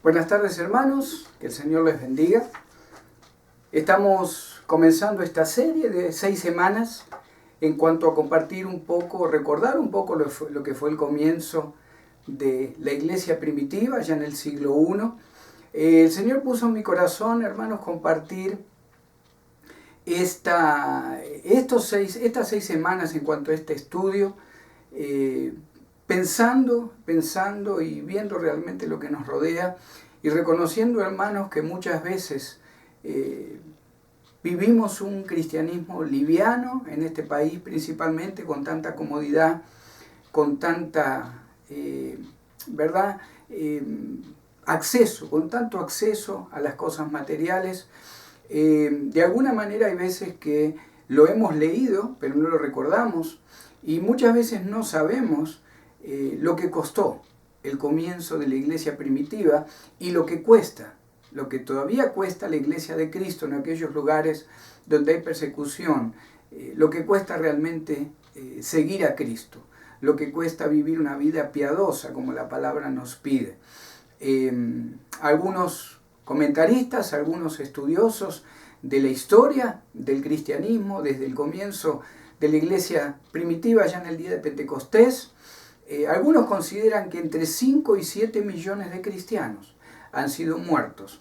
Buenas tardes, hermanos, que el Señor les bendiga. Estamos comenzando esta serie de 6 semanas en cuanto a compartir un poco, recordar un poco lo que fue el comienzo de la iglesia primitiva, ya en el siglo I. El Señor puso en mi corazón, hermanos, compartir estas 6 semanas en cuanto a este estudio, pensando y viendo realmente lo que nos rodea y reconociendo, hermanos, que muchas veces vivimos un cristianismo liviano en este país, principalmente con tanta comodidad, con tanta, con tanto acceso a las cosas materiales. De alguna manera hay veces que lo hemos leído, pero no lo recordamos, y muchas veces no sabemos lo que costó el comienzo de la iglesia primitiva y lo que todavía cuesta la iglesia de Cristo en aquellos lugares donde hay persecución, lo que cuesta realmente seguir a Cristo, lo que cuesta vivir una vida piadosa como la palabra nos pide. Algunos comentaristas, algunos estudiosos de la historia del cristianismo desde el comienzo de la iglesia primitiva ya en el día de Pentecostés, algunos consideran que entre 5 y 7 millones de cristianos han sido muertos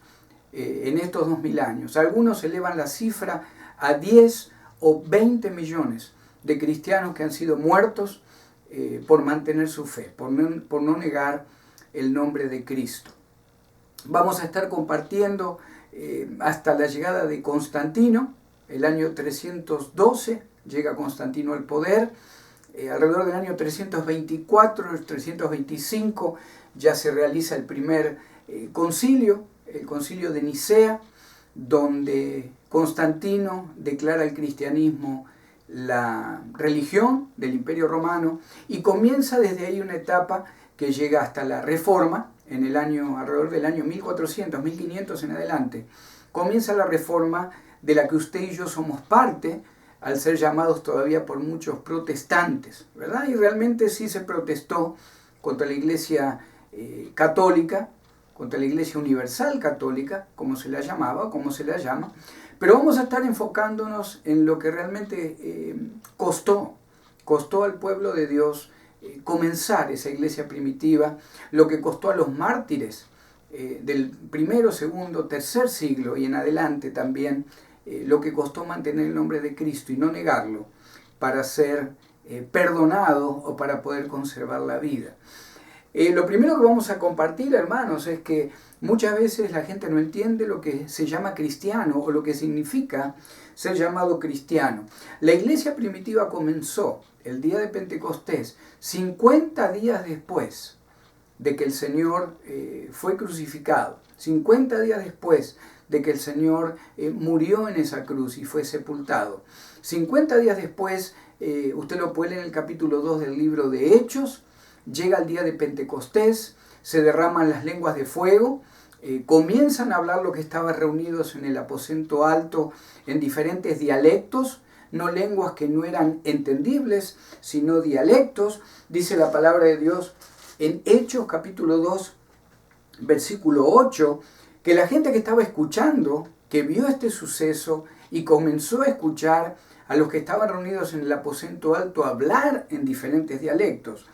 en estos 2000 años. Algunos elevan la cifra a 10 o 20 millones de cristianos que han sido muertos por mantener su fe, por no negar el nombre de Cristo. Vamos a estar compartiendo hasta la llegada de Constantino, el año 312, llega Constantino al poder. Alrededor del año 324, 325, ya se realiza el primer concilio, el concilio de Nicea, donde Constantino declara el cristianismo la religión del Imperio Romano y comienza desde ahí una etapa que llega hasta la Reforma, en el año, alrededor del año 1400, 1500 en adelante. Comienza la Reforma de la que usted y yo somos parte, al ser llamados todavía por muchos protestantes, ¿verdad? Y realmente sí se protestó contra la Iglesia católica, contra la Iglesia Universal Católica, como se la llamaba, como se la llama, pero vamos a estar enfocándonos en lo que realmente costó al pueblo de Dios comenzar esa iglesia primitiva, lo que costó a los mártires del primero, segundo, tercer siglo y en adelante también, lo que costó mantener el nombre de Cristo y no negarlo para ser perdonado o para poder conservar la vida. Lo primero que vamos a compartir, hermanos, es que muchas veces la gente no entiende lo que se llama cristiano o lo que significa ser llamado cristiano. La iglesia primitiva comenzó el día de Pentecostés, 50 días después de que el Señor fue crucificado, 50 días después de que el Señor murió en esa cruz y fue sepultado. 50 días después, usted lo puede leer en el capítulo 2 del libro de Hechos, llega el día de Pentecostés, se derraman las lenguas de fuego, comienzan a hablar los que estaban reunidos en el aposento alto en diferentes dialectos, no lenguas que no eran entendibles, sino dialectos. Dice la palabra de Dios en Hechos capítulo 2, versículo 8, que la gente que estaba escuchando, que vio este suceso y comenzó a escuchar a los que estaban reunidos en el aposento alto hablar en diferentes dialectos.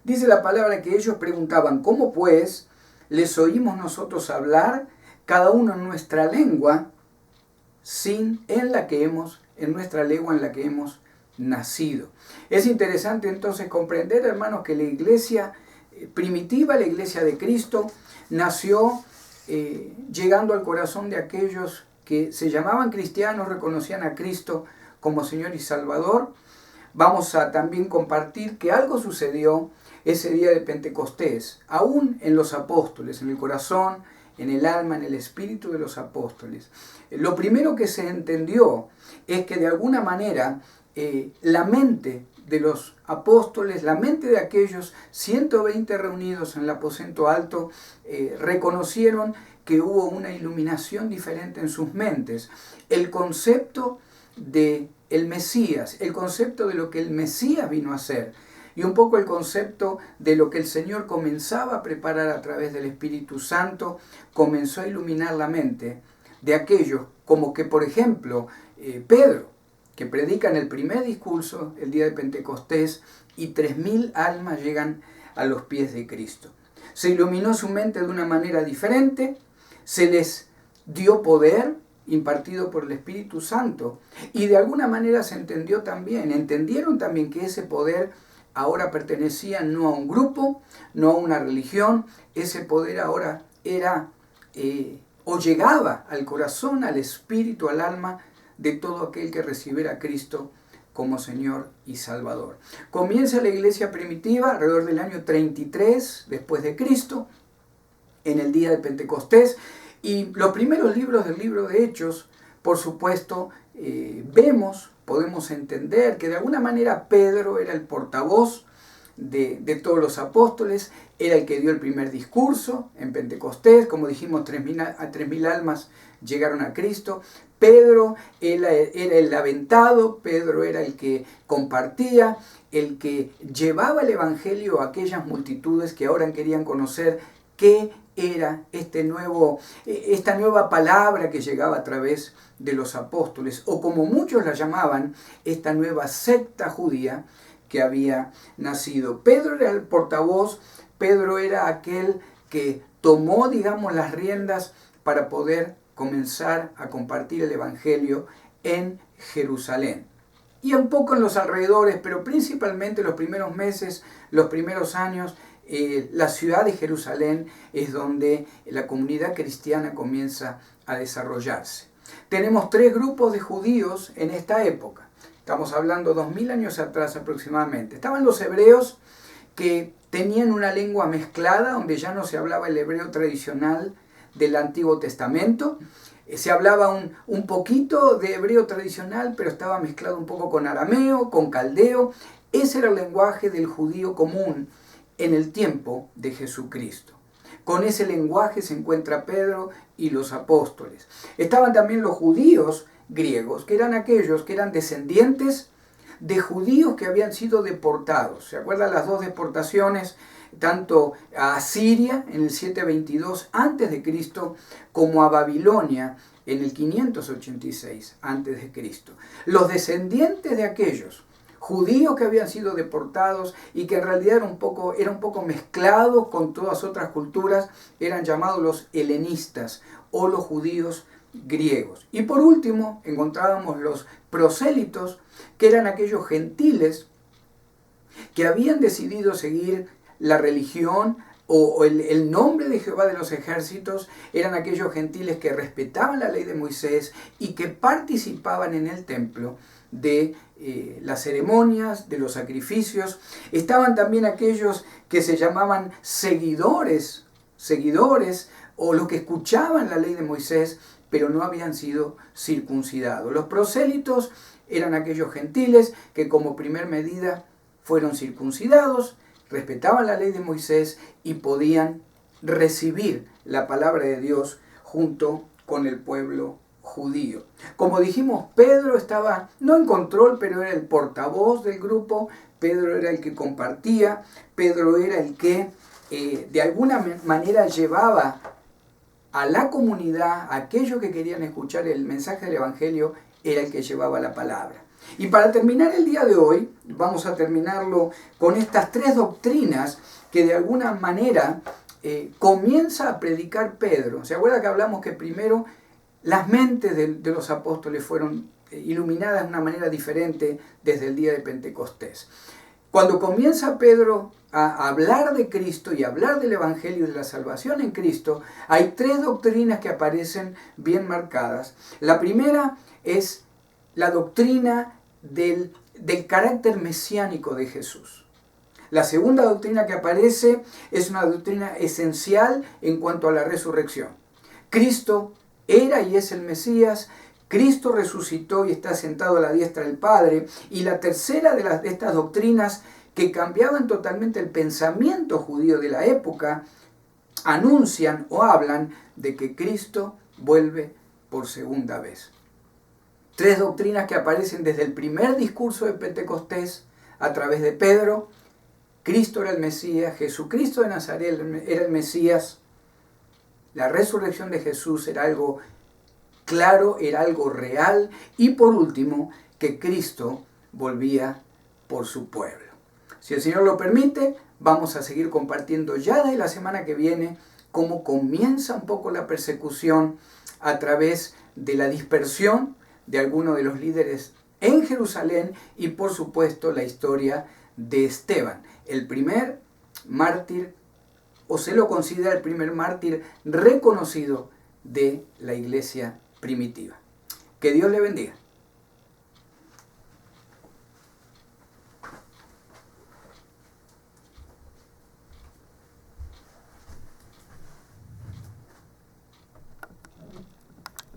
Dice la palabra que ellos preguntaban, ¿cómo pues les oímos nosotros hablar, cada uno en nuestra lengua, en nuestra lengua en la que hemos nacido? Es interesante entonces comprender, hermanos, que la iglesia primitiva, la iglesia de Cristo, nació llegando al corazón de aquellos que se llamaban cristianos, reconocían a Cristo como Señor y Salvador. Vamos a también compartir que algo sucedió ese día de Pentecostés, aún en los apóstoles, en el corazón, en el alma, en el espíritu de los apóstoles. Lo primero que se entendió es que de alguna manera la mente de los apóstoles, la mente de aquellos 120 reunidos en el aposento alto, reconocieron que hubo una iluminación diferente en sus mentes. El concepto de el Mesías, el concepto de lo que el Mesías vino a hacer, y un poco el concepto de lo que el Señor comenzaba a preparar a través del Espíritu Santo, comenzó a iluminar la mente de aquellos, como que por ejemplo Pedro, que predica en el primer discurso el día de Pentecostés, y 3.000 almas llegan a los pies de Cristo. Se iluminó su mente de una manera diferente, se les dio poder impartido por el Espíritu Santo, y de alguna manera se entendieron también que ese poder ahora pertenecía no a un grupo, no a una religión, ese poder ahora era o llegaba al corazón, al espíritu, al alma de todo aquel que recibiera a Cristo como Señor y Salvador. Comienza la iglesia primitiva alrededor del año 33 después de Cristo, en el día de Pentecostés, y los primeros libros del libro de Hechos, por supuesto, podemos entender que de alguna manera Pedro era el portavoz de todos los apóstoles, era el que dio el primer discurso en Pentecostés, como dijimos, 3.000 almas llegaron a Cristo. Pedro era el aventado, Pedro era el que compartía, el que llevaba el Evangelio a aquellas multitudes que ahora querían conocer qué era esta nueva palabra que llegaba a través de los apóstoles, o como muchos la llamaban, esta nueva secta judía que había nacido. Pedro era el portavoz, Pedro era aquel que tomó, digamos, las riendas para poder comenzar a compartir el Evangelio en Jerusalén. Y un poco en los alrededores, pero principalmente los primeros meses, los primeros años, la ciudad de Jerusalén es donde la comunidad cristiana comienza a desarrollarse. Tenemos 3 grupos de judíos en esta época. Estamos hablando 2000 años atrás aproximadamente. Estaban los hebreos, que tenían una lengua mezclada, donde ya no se hablaba el hebreo tradicional del Antiguo Testamento. Se hablaba un poquito de hebreo tradicional, pero estaba mezclado un poco con arameo, con caldeo. Ese era el lenguaje del judío común en el tiempo de Jesucristo. Con ese lenguaje se encuentra Pedro y los apóstoles. Estaban también los judíos griegos, que eran aquellos que eran descendientes de judíos que habían sido deportados. ¿Se acuerdan las 2 deportaciones? Tanto a Asiria en el 722 a.C. como a Babilonia en el 586 a.C. Los descendientes de aquellos judíos que habían sido deportados y que en realidad eran un poco mezclados con todas otras culturas, eran llamados los helenistas o los judíos griegos. Y por último encontrábamos los prosélitos, que eran aquellos gentiles que habían decidido seguir la religión o el nombre de Jehová de los ejércitos. Eran aquellos gentiles que respetaban la ley de Moisés y que participaban en el templo de las ceremonias, de los sacrificios. Estaban también aquellos que se llamaban seguidores, o los que escuchaban la ley de Moisés, pero no habían sido circuncidados. Los prosélitos eran aquellos gentiles que como primer medida fueron circuncidados, respetaban la ley de Moisés y podían recibir la palabra de Dios junto con el pueblo judío. Como dijimos, Pedro estaba no en control, pero era el portavoz del grupo. Pedro era el que compartía, Pedro era el que de alguna manera llevaba a la comunidad, a aquellos que querían escuchar el mensaje del Evangelio, era el que llevaba la palabra. Y para terminar el día de hoy, vamos a terminarlo con estas 3 doctrinas que de alguna manera comienza a predicar Pedro. ¿Se acuerda que hablamos que primero las mentes de los apóstoles fueron iluminadas de una manera diferente desde el día de Pentecostés? Cuando comienza Pedro a hablar de Cristo y a hablar del Evangelio y de la salvación en Cristo, hay 3 doctrinas que aparecen bien marcadas. La primera es la doctrina del carácter mesiánico de Jesús. La segunda doctrina que aparece es una doctrina esencial en cuanto a la resurrección. Cristo era y es el Mesías, Cristo resucitó y está sentado a la diestra del Padre. Y la tercera de estas doctrinas que cambiaban totalmente el pensamiento judío de la época, anuncian o hablan de que Cristo vuelve por segunda vez. 3 doctrinas que aparecen desde el primer discurso de Pentecostés a través de Pedro, Cristo era el Mesías, Jesucristo de Nazaret era el Mesías, la resurrección de Jesús era algo claro, era algo real, y por último, que Cristo volvía por su pueblo. Si el Señor lo permite, vamos a seguir compartiendo ya de la semana que viene cómo comienza un poco la persecución a través de la dispersión de algunos de los líderes en Jerusalén y por supuesto la historia de Esteban, el primer mártir, o se lo considera el primer mártir reconocido de la iglesia primitiva. Que Dios le bendiga.